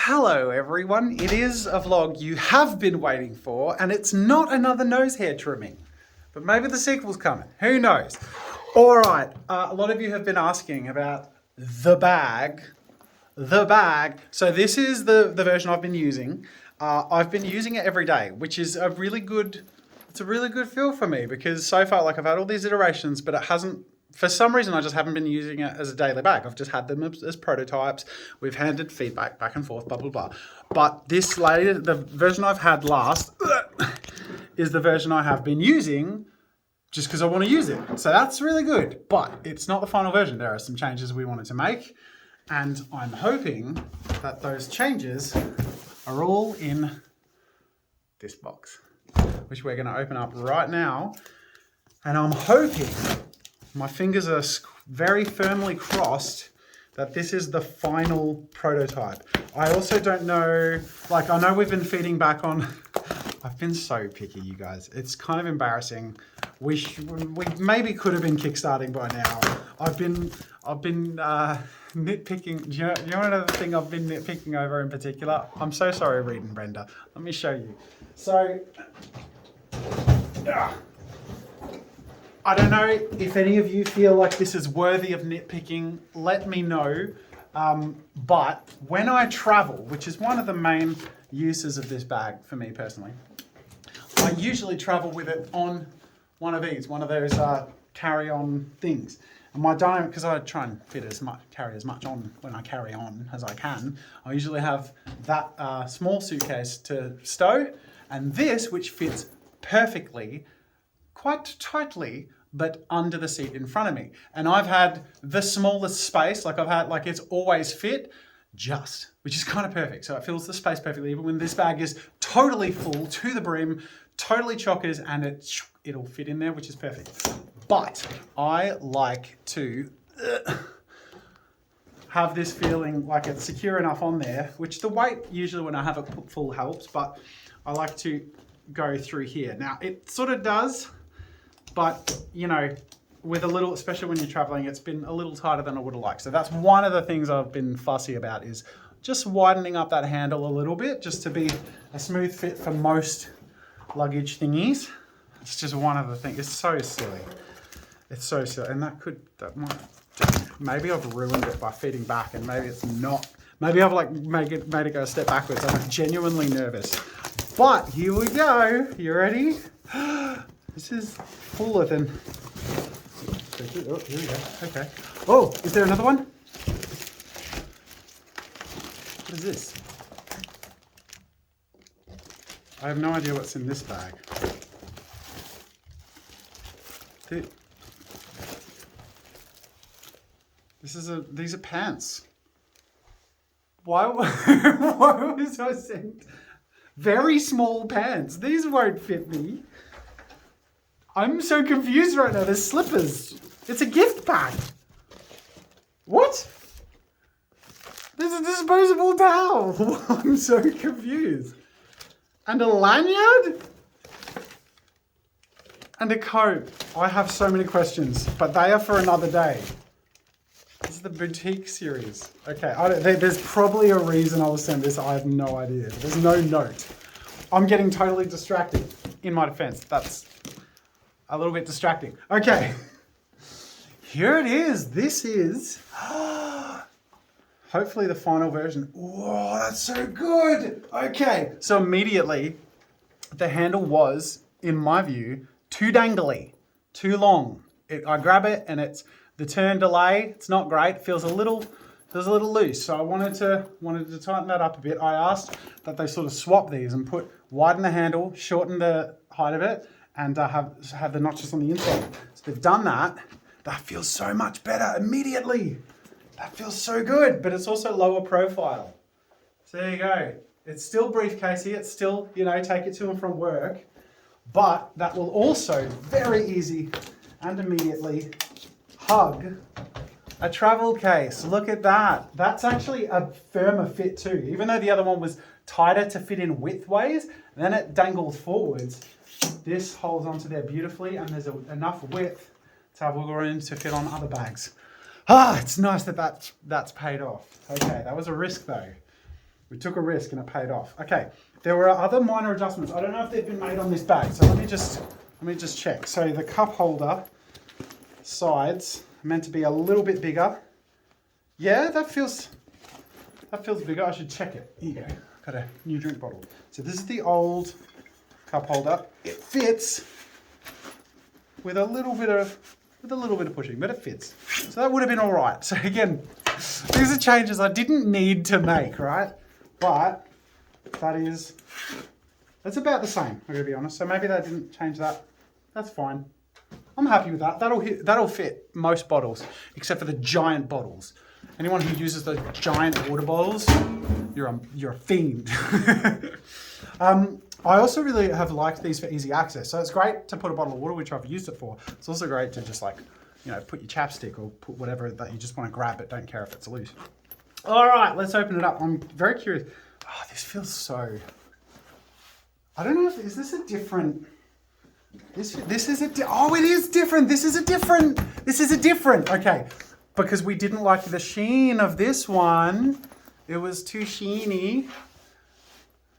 Hello everyone, it is a vlog you have been waiting for, and it's not another nose hair trimming, but maybe the sequel's coming, who knows. Alright, a lot of you have been asking about the bag. So this is the version I've been using. I've been using it every day, which is a really good feel for me, because so far, like, I've had all these iterations, but it hasn't, for some reason, I just haven't been using it as a daily bag. I've just had them as prototypes. We've handed feedback back and forth, blah, blah, blah. But this the version I've had last is the version I have been using just because I want to use it. So that's really good, but it's not the final version. There are some changes we wanted to make, and I'm hoping that those changes are all in this box, which we're going to open up right now. And I'm hoping, my fingers are very firmly crossed, that this is the final prototype. I also don't know, like, I know we've been feeding back on, I've been so picky, you guys. It's kind of embarrassing. We maybe could have been kickstarting by now. I've been nitpicking. Do you know another thing I've been nitpicking over in particular? I'm so sorry, Reed and Brenda. Let me show you. So, I don't know if any of you feel like this is worthy of nitpicking. Let me know. But when I travel, which is one of the main uses of this bag for me personally, I usually travel with it on one of those carry-on things. And my diamond, because I try and carry as much on when I carry on as I can, I usually have that small suitcase to stow, and this, which fits perfectly, quite tightly, but under the seat in front of me. And I've had the smallest space, like it's always fit, which is kind of perfect. So it fills the space perfectly, even when this bag is totally full to the brim, totally chockers, and it'll fit in there, which is perfect. But I like to have this feeling like it's secure enough on there, which the weight usually when I have it put full helps, but I like to go through here. Now it sort of does, but you know, with a little, especially when you're traveling, it's been a little tighter than I would have liked. So that's one of the things I've been fussy about, is just widening up that handle a little bit, just to be a smooth fit for most luggage thingies. It's just one of the things. It's so silly. It's so silly. And that might, maybe I've ruined it by feeding back, and maybe it's not. Maybe I've like made it go a step backwards. I'm genuinely nervous. But here we go. You ready? This is fuller than... Oh, here we go. Okay. Oh, is there another one? What is this? I have no idea what's in this bag. These are pants. Why was I sent very small pants? These won't fit me. I'm so confused right now. There's slippers. It's a gift bag. What? There's a disposable towel. I'm so confused. And a lanyard? And a coat. I have so many questions, but they are for another day. This is the boutique series. Okay, there's probably a reason I was sent this. I have no idea. There's no note. I'm getting totally distracted. In my defense, that's a little bit distracting. Okay, here it is. This is hopefully the final version. Whoa, that's so good. Okay, so immediately the handle was, in my view, too dangly, too long. I grab it and it's the turn delay. It's not great. It feels a little loose. So I wanted to tighten that up a bit. I asked that they sort of swap these and widen the handle, shorten the height of it, and have the notches on the inside. So they've done that. That feels so much better immediately. That feels so good, but it's also lower profile. So there you go. It's still briefcasey. It's still, take it to and from work. But that will also very easy and immediately hug a travel case. Look at that. That's actually a firmer fit too. Even though the other one was tighter to fit in widthways, then it dangles forwards. This holds onto there beautifully, and there's enough width to have wiggle room to fit on other bags. It's nice that's paid off. Okay, that was a risk though. We took a risk and it paid off. Okay, there were other minor adjustments. I don't know if they've been made on this bag, so let me just check. So the cup holder sides are meant to be a little bit bigger. Yeah, that feels bigger. I should check it. Here you go. Got a new drink bottle. So this is the old cup holder. It fits with a little bit of pushing, but it fits. So that would have been all right. So again, these are changes I didn't need to make, right? But that's about the same, I'm gonna be honest. So maybe they didn't change that. That's fine. I'm happy with that. That'll fit most bottles, except for the giant bottles. Anyone who uses the giant water bottles, you're a fiend. I also really have liked these for easy access. So it's great to put a bottle of water, which I've used it for. It's also great to just like, put your chapstick or put whatever that you just want to grab, but don't care if it's loose. All right, let's open it up. I'm very curious. Oh, this feels so... I don't know if... Is this a different... This is a... Oh, it is different. This is a different... Okay, because we didn't like the sheen of this one. It was too sheeny.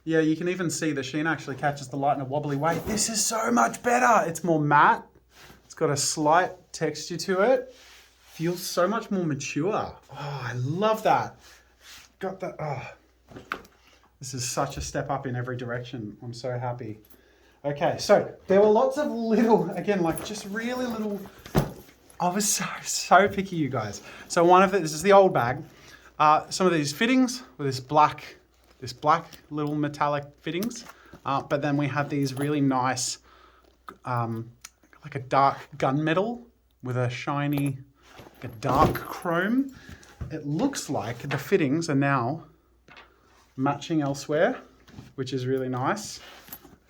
Yeah, you can even see the sheen actually catches the light in a wobbly way. This is so much better. It's more matte. It's got a slight texture to it. Feels so much more mature. Oh, I love that. Got that. Oh, this is such a step up in every direction. I'm so happy. Okay, so there were lots of little, again, like just really little. I was so picky, you guys. So one of it, this is the old bag. Some of these fittings with this black little metallic fittings. But then we have these really nice, like a dark gunmetal with a shiny, a dark chrome. It looks like the fittings are now matching elsewhere, which is really nice.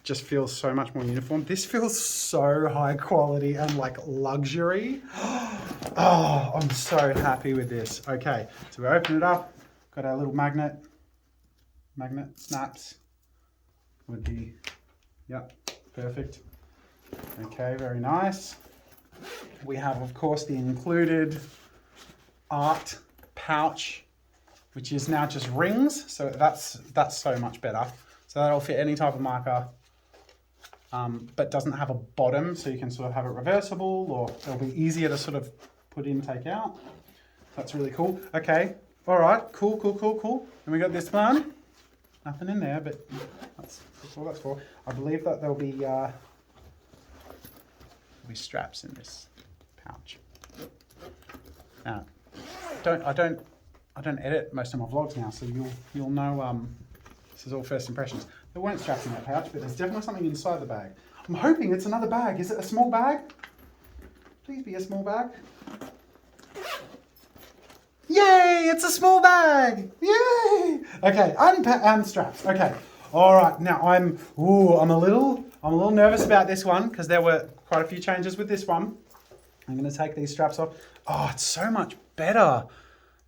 Just feels so much more uniform. This feels so high quality and like luxury. Oh, I'm so happy with this. Okay, so we open it up. Got our little magnet snaps with the, yep, perfect. Okay, very nice. We have, of course, the included art pouch, which is now just rings. So that's so much better. So that'll fit any type of marker, but doesn't have a bottom. So you can sort of have it reversible, or it'll be easier to sort of put in, take out. That's really cool. Okay. All right. Cool. And we got this one. Nothing in there, but that's all that's for. I believe that there'll be straps in this pouch. Now, I don't edit most of my vlogs now, so you'll know this is all first impressions. There weren't straps in that pouch, but there's definitely something inside the bag. I'm hoping it's another bag. Is it a small bag? Please be a small bag. Yay! It's a small bag! Yay! Okay, and straps. Okay. All right. Now I'm a little nervous about this one because there were quite a few changes with this one. I'm going to take these straps off. Oh, it's so much better.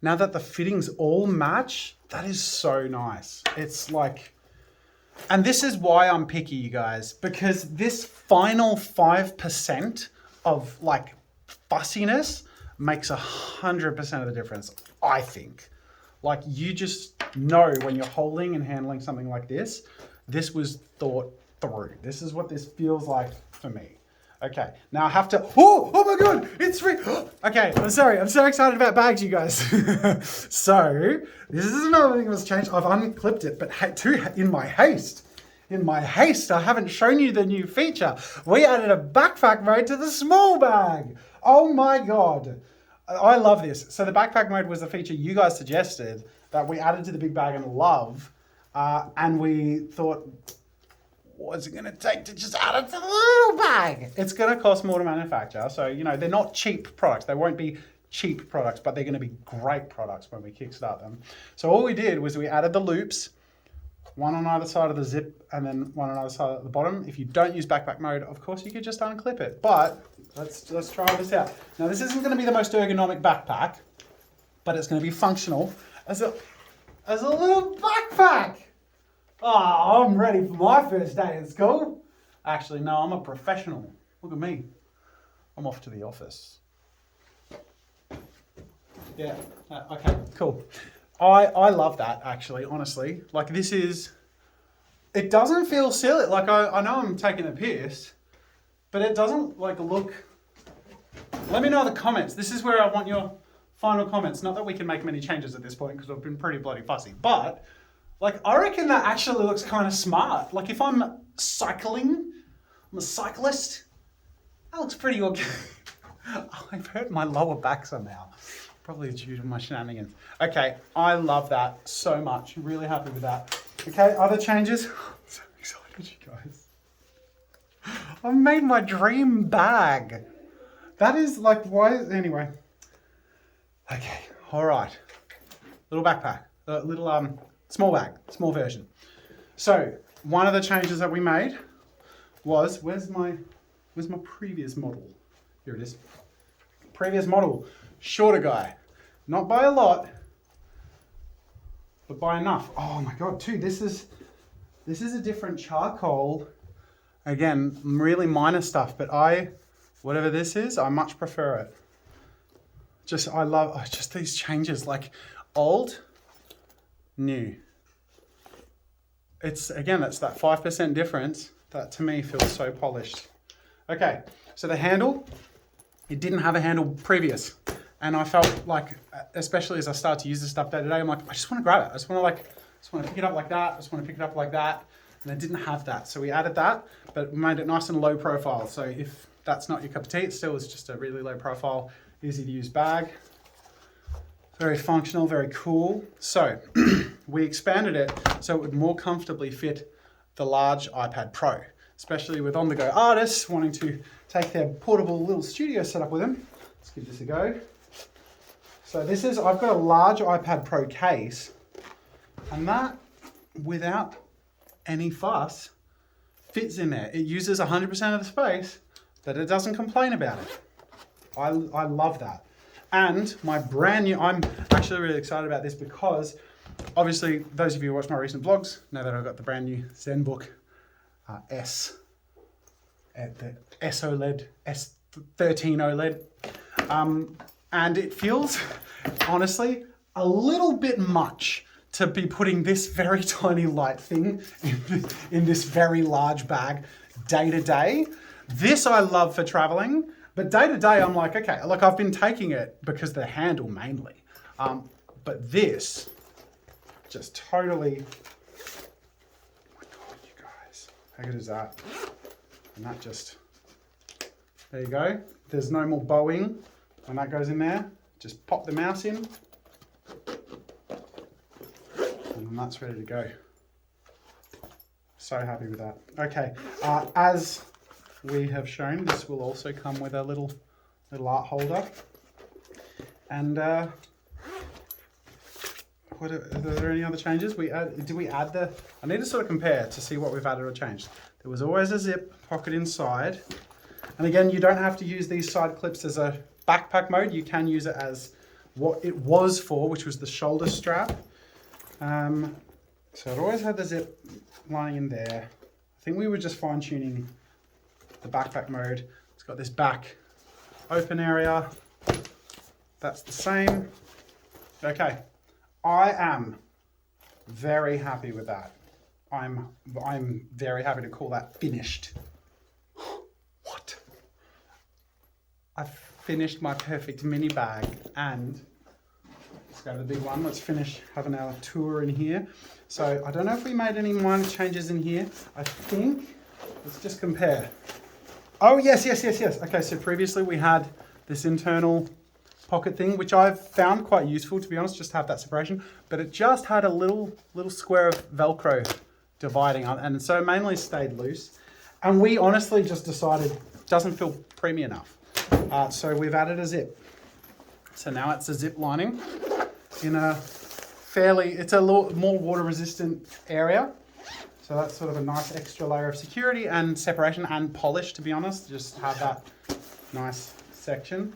Now that the fittings all match, that is so nice. It's like, and this is why I'm picky, you guys, because this final 5% of like fussiness makes 100% of the difference, I think. Like, you just know when you're holding and handling something like this was thought through. This is what this feels like for me. Okay, now I have to, oh my God, it's free. Okay, I'm sorry, I'm so excited about bags, you guys. So, this is another thing that's changed. I've unclipped it, but in my haste, I haven't shown you the new feature. We added a backpack mode to the small bag. Oh my God. I love this. So the backpack mode was the feature you guys suggested that we added to the big bag and love. And we thought, what's it going to take to just add it to the little bag? It's going to cost more to manufacture. So, they're not cheap products. They won't be cheap products, but they're going to be great products when we kickstart them. So all we did was we added the loops, one on either side of the zip and then one on either side at the bottom. If you don't use backpack mode, of course you could just unclip it, but let's try this out. Now this isn't going to be the most ergonomic backpack, but it's going to be functional as a little backpack. Oh, I'm ready for my first day at school. Actually, no, I'm a professional. Look at me. I'm off to the office. Yeah, okay, cool. I love that, actually, honestly. Like, this is, it doesn't feel silly. Like, I know I'm taking a piss, but it doesn't, like, look, let me know in the comments. This is where I want your final comments. Not that we can make many changes at this point, because I've been pretty bloody fussy, but, like, I reckon that actually looks kind of smart. Like, if I'm cycling, I'm a cyclist, that looks pretty okay. Oh, I've hurt my lower back somehow. Probably due to my shenanigans. Okay, I love that so much. Really happy with that. Okay, other changes. I'm so excited, you guys. I've made my dream bag. That is like, why? Anyway. Okay, all right. Little backpack. Little small bag, small version. So one of the changes that we made was, where's my previous model? Here it is. Previous model, shorter guy. Not by a lot, but by enough. Oh my God, too, this is a different charcoal. Again, really minor stuff, but whatever this is, I much prefer it. I love just these changes, like old, new. It's, again, that's that 5% difference that to me feels so polished. Okay, so the handle, it didn't have a handle previous. And I felt like, especially as I started to use this stuff day to day, I'm like, I just want to grab it. I just want to pick it up like that. I just want to pick it up like that. And I didn't have that. So we added that, but we made it nice and low profile. So if that's not your cup of tea, it still is just a really low profile, easy to use bag. Very functional, very cool. So we expanded it so it would more comfortably fit the large iPad Pro, especially with on-the-go artists wanting to take their portable little studio setup with them. Let's give this a go. So I've got a large iPad Pro case, and that, without any fuss, fits in there. It uses 100% of the space, but it doesn't complain about it. I love that. And my brand new, I'm actually really excited about this because obviously those of you who watch my recent vlogs know that I've got the brand new ZenBook S, the S OLED, S13 OLED. And it feels, honestly, a little bit much to be putting this very tiny light thing in this very large bag day to day. This I love for traveling, but day to day I'm like, okay, look, I've been taking it because the handle mainly. But this just totally, oh my God, you guys, how good is that? And that just, there you go. There's no more bowing when that goes in there. Just pop the mouse in, and then that's ready to go. So happy with that. Okay, as we have shown, this will also come with a little art holder. And are there any other changes? Did we add the? I need to sort of compare to see what we've added or changed. There was always a zip pocket inside, and again, you don't have to use these side clips as a backpack mode. You can use it as what it was for, which was the shoulder strap. So it always had the zip lying in there. I think we were just fine tuning the backpack mode. It's got this back open area. That's the same. Okay, I am very happy with that. I'm very happy to call that finished. What? I've finished my perfect mini bag, and let's go to the big one. Let's finish having our tour in here. So I don't know if we made any minor changes in here. I think, let's just compare. Oh, yes. Okay, so previously we had this internal pocket thing, which I've found quite useful, to be honest, just to have that separation, but it just had a little square of Velcro dividing, and so mainly stayed loose. And we honestly just decided it doesn't feel preemie enough. So we've added a zip. So now it's a zip lining in a it's a little more water resistant area. So that's sort of a nice extra layer of security and separation and polish, to be honest, just have that nice section.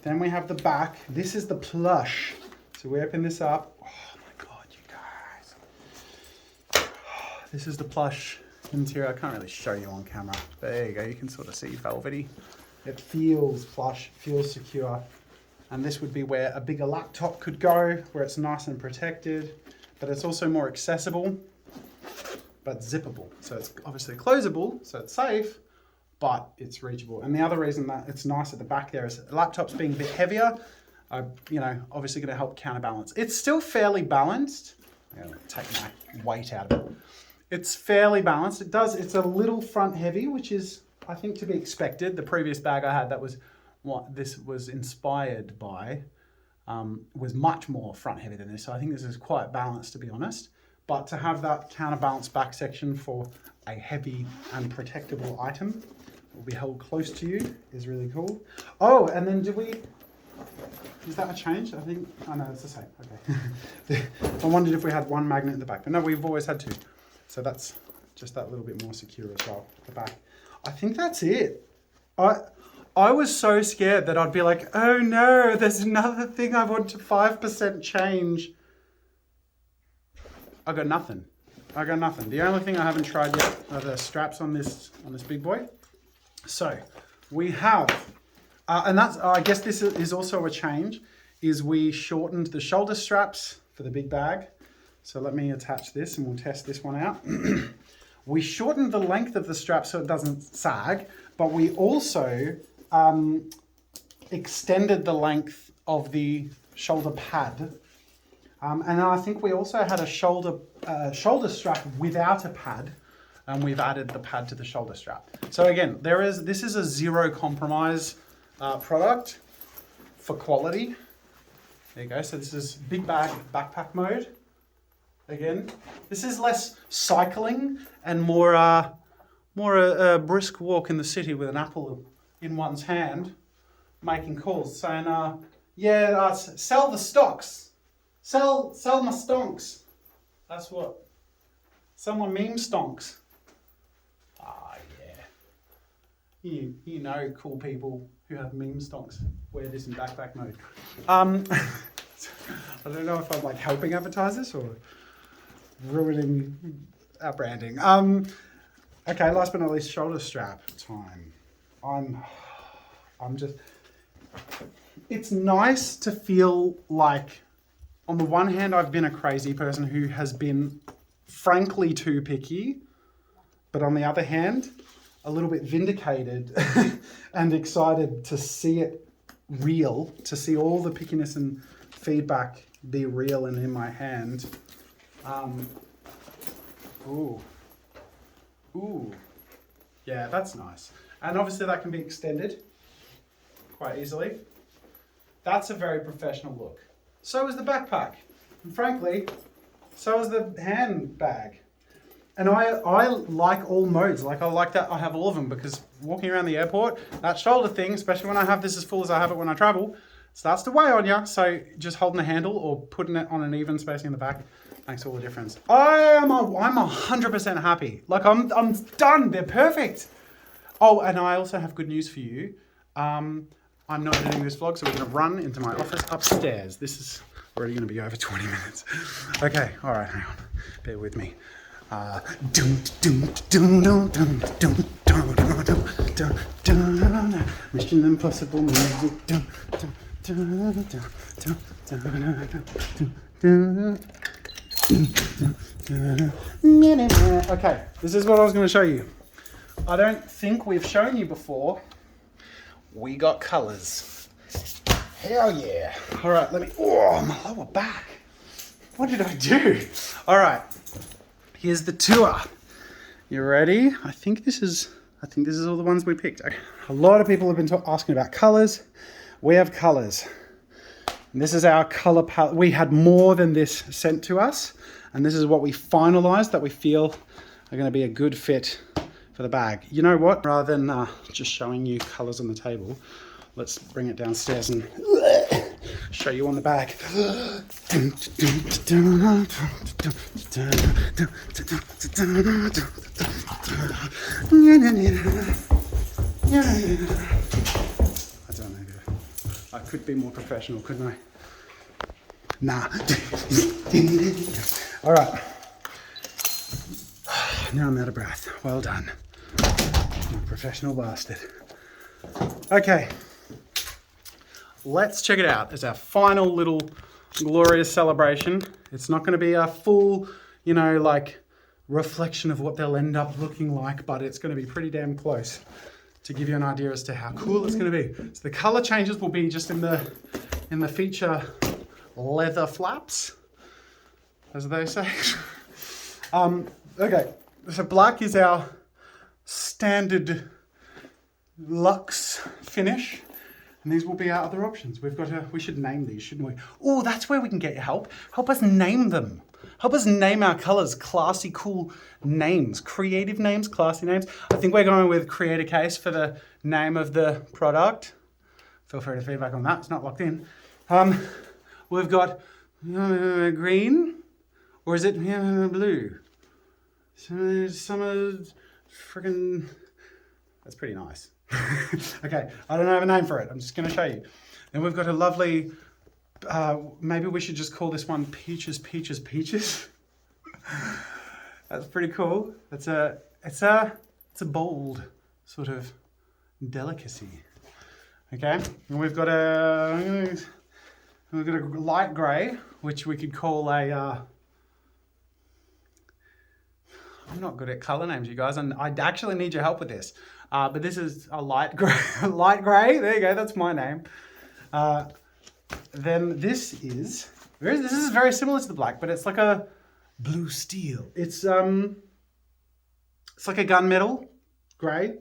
Then we have the back. This is the plush. So we open this up. Oh my God, you guys. This is the plush interior. I can't really show you on camera. There you go. You can sort of see velvety. It feels plush, feels secure. And this would be where a bigger laptop could go, where it's nice and protected, but it's also more accessible, but zippable. So it's obviously closable, so it's safe, but it's reachable. And the other reason that it's nice at the back there is laptops being a bit heavier, obviously going to help counterbalance. It's still fairly balanced. I'm going to take my weight out of it. It's fairly balanced. It's a little front heavy, which is, I think, to be expected. The previous bag I had that was what this was inspired by was much more front heavy than this. So I think this is quite balanced, to be honest. But to have that counterbalance back section for a heavy and protectable item will be held close to you is really cool. Oh, and then is that a change? I think, oh no, it's the same, okay. I wondered if we had one magnet in the back, but no, we've always had two. So that's just that little bit more secure as well, the back. I think that's it. I was so scared that I'd be like, oh no, there's another thing I want to 5% change. I got nothing. The only thing I haven't tried yet are the straps on this big boy. So we have, and that's, I guess this is also a change, is we shortened the shoulder straps for the big bag. So let me attach this and we'll test this one out. We shortened the length of the strap so it doesn't sag, but we also extended the length of the shoulder pad. And I think we also had a shoulder strap without a pad, and we've added the pad to the shoulder strap. So again, this is a zero compromise product for quality. There you go. So this is big bag backpack mode. Again, this is less cycling and more a brisk walk in the city with an apple in one's hand, making calls, saying, sell the stocks. Sell my stonks. That's what. Sell my meme stonks. Ah, yeah. You know cool people who have meme stonks wear this in backpack mode. I don't know if I'm like helping advertisers or ruining our branding. Okay, last but not least, shoulder strap time. It's nice to feel like, on the one hand, I've been a crazy person who has been frankly too picky, but on the other hand, a little bit vindicated and excited to see it real, to see all the pickiness and feedback be real and in my hand. Ooh. Yeah, that's nice. And obviously that can be extended quite easily. That's a very professional look. So is the backpack. And frankly, so is the handbag. And I like all modes. Like I like that I have all of them, because walking around the airport, that shoulder thing, especially when I have this as full as I have it when I travel, starts to weigh on you. So just holding the handle or putting it on an even spacing in the back makes all the difference. I'm 100% happy. Like I'm done. They're perfect. Oh, and I also have good news for you. I'm not editing this vlog, so we're going to run into my office upstairs. This is already going to be over 20 minutes. Okay, all right, hang on. Bear with me. Mission Impossible music. Okay, this is what I was going to show you. I don't think we've shown you before. We got colors. Hell yeah. All right, my lower back. What did I do? All right, here's the tour. You ready? I think this is all the ones we picked. Okay. A lot of people have been asking about colors. We have colors. And this is our color palette. We had more than this sent to us, and this is what we finalized that we feel are going to be a good fit for the bag. You know what? Rather than just showing you colors on the table, let's bring it downstairs and show you on the bag. I don't know. I could be more professional, couldn't I? Nah. All right. Now I'm out of breath. Well done. I'm a professional bastard. Okay. let's check it out as our final little glorious celebration. It's not going to be a full, like reflection of what they'll end up looking like, but it's going to be pretty damn close to give you an idea as to how cool it's going to be. So the color changes will be just in the feature leather flaps, as they say. Okay, so black is our standard luxe finish, and these will be our other options. We should name these, shouldn't we? Oh, that's where we can get your help. Help us name them. Help us name our colors. Classy, cool names. Creative names, classy names. I think we're going with create a case for the name of the product. Feel free to feedback on that. It's not locked in. We've got green, or is it blue? Summer freaking... That's pretty nice. Okay, I don't have a name for it. I'm just going to show you. Then we've got a lovely... maybe we should just call this one Peaches, Peaches, Peaches. That's pretty cool. It's a bold sort of delicacy. Okay, and we've got a light grey, which we could call a. I'm not good at color names, you guys, and I actually need your help with this. But this is a light grey. Light grey. There you go. That's my name. Then this is very similar to the black, but it's like a blue steel. It's like a gunmetal grey.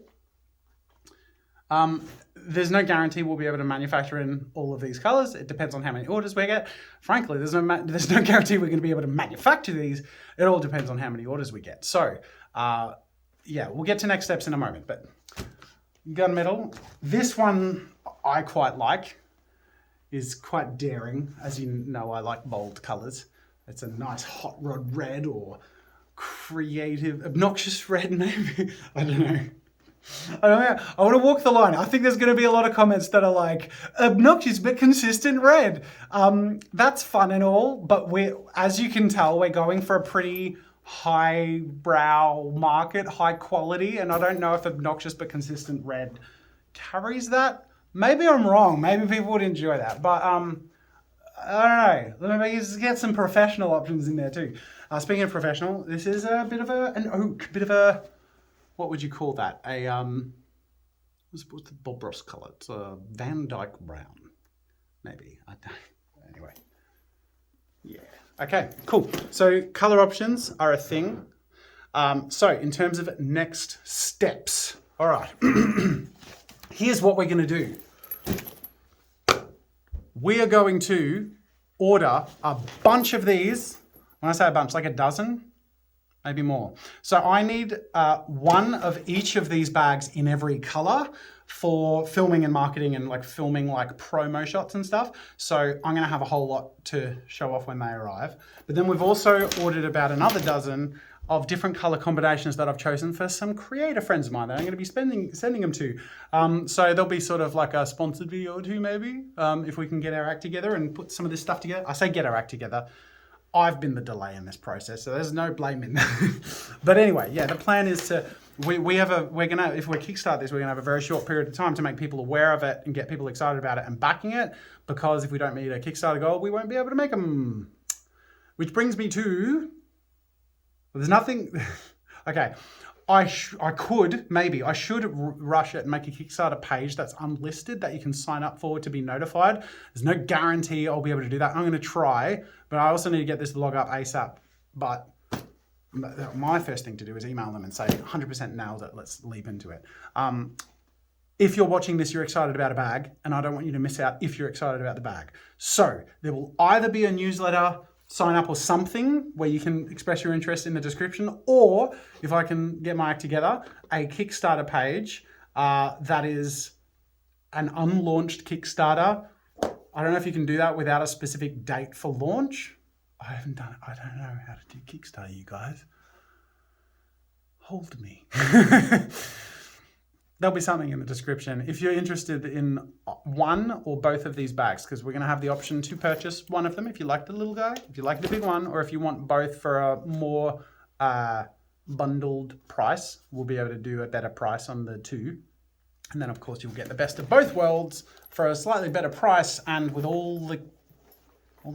There's no guarantee we'll be able to manufacture in all of these colors. It depends on how many orders we get. Frankly, there's no guarantee we're going to be able to manufacture these. It all depends on how many orders we get. So, yeah, we'll get to next steps in a moment. But gunmetal, this one I quite like. Is quite daring. As you know, I like bold colors. It's a nice hot rod red or creative, obnoxious red maybe. I don't know. I want to walk the line. I think there's going to be a lot of comments that are like, obnoxious but consistent red. That's fun and all, but as you can tell, we're going for a pretty highbrow market, high quality, and I don't know if obnoxious but consistent red carries that. Maybe I'm wrong. Maybe people would enjoy that. But I don't know. Maybe just get some professional options in there too. Speaking of professional, this is a bit of an oak, bit of a, what would you call that? What's the Bob Ross colour? It's a Van Dyke brown, maybe. I don't know. Anyway. Yeah. Okay, cool. So colour options are a thing. So in terms of next steps. All right. Here's what we're going to do. We are going to order a bunch of these. When I say a bunch, like a dozen, maybe more. So I need one of each of these bags in every color for filming and marketing and like filming like promo shots and stuff. So I'm going to have a whole lot to show off when they arrive. But then we've also ordered about another dozen of different color combinations that I've chosen for some creator friends of mine that I'm going to be sending them to. So there'll be sort of like a sponsored video or two maybe, if we can get our act together and put some of this stuff together. I say get our act together. I've been the delay in this process, so there's no blame in that. But anyway, yeah, the plan is to, if we kickstart this, we're gonna have a very short period of time to make people aware of it and get people excited about it and backing it, because if we don't meet a Kickstarter goal, we won't be able to make them. Which brings me to, there's nothing, okay, I should rush it and make a Kickstarter page that's unlisted that you can sign up for to be notified. There's no guarantee I'll be able to do that. I'm going to try, but I also need to get this vlog up ASAP. But my first thing to do is email them and say, 100% nailed it, let's leap into it. If you're watching this, you're excited about a bag, and I don't want you to miss out if you're excited about the bag. So there will either be a newsletter, sign up or something where you can express your interest in the description, or if I can get my act together, a Kickstarter page that is an unlaunched Kickstarter. I don't know if you can do that without a specific date for launch. I haven't done it. I don't know how to do Kickstarter, you guys. Hold me. There'll be something in the description. If you're interested in one or both of these bags, because we're going to have the option to purchase one of them if you like the little guy, if you like the big one, or if you want both for a more bundled price, we'll be able to do a better price on the two. And then, of course, you'll get the best of both worlds for a slightly better price and with all the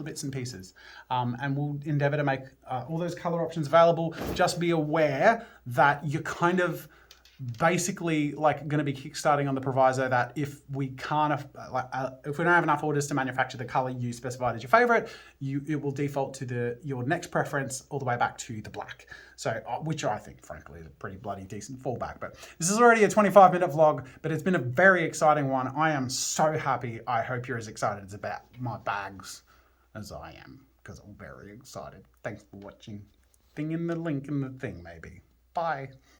bits and pieces. And we'll endeavor to make all those color options available. Just be aware that you're kind of basically like going to be kickstarting on the proviso that if we can't, if we don't have enough orders to manufacture the color you specified as your favorite, it will default to your next preference all the way back to the black. So, which I think, frankly, is a pretty bloody decent fallback. But this is already a 25-minute vlog, but it's been a very exciting one. I am so happy. I hope you're as excited about my bags as I am, because I'm very excited. Thanks for watching. Thing in the link in the thing, maybe. Bye.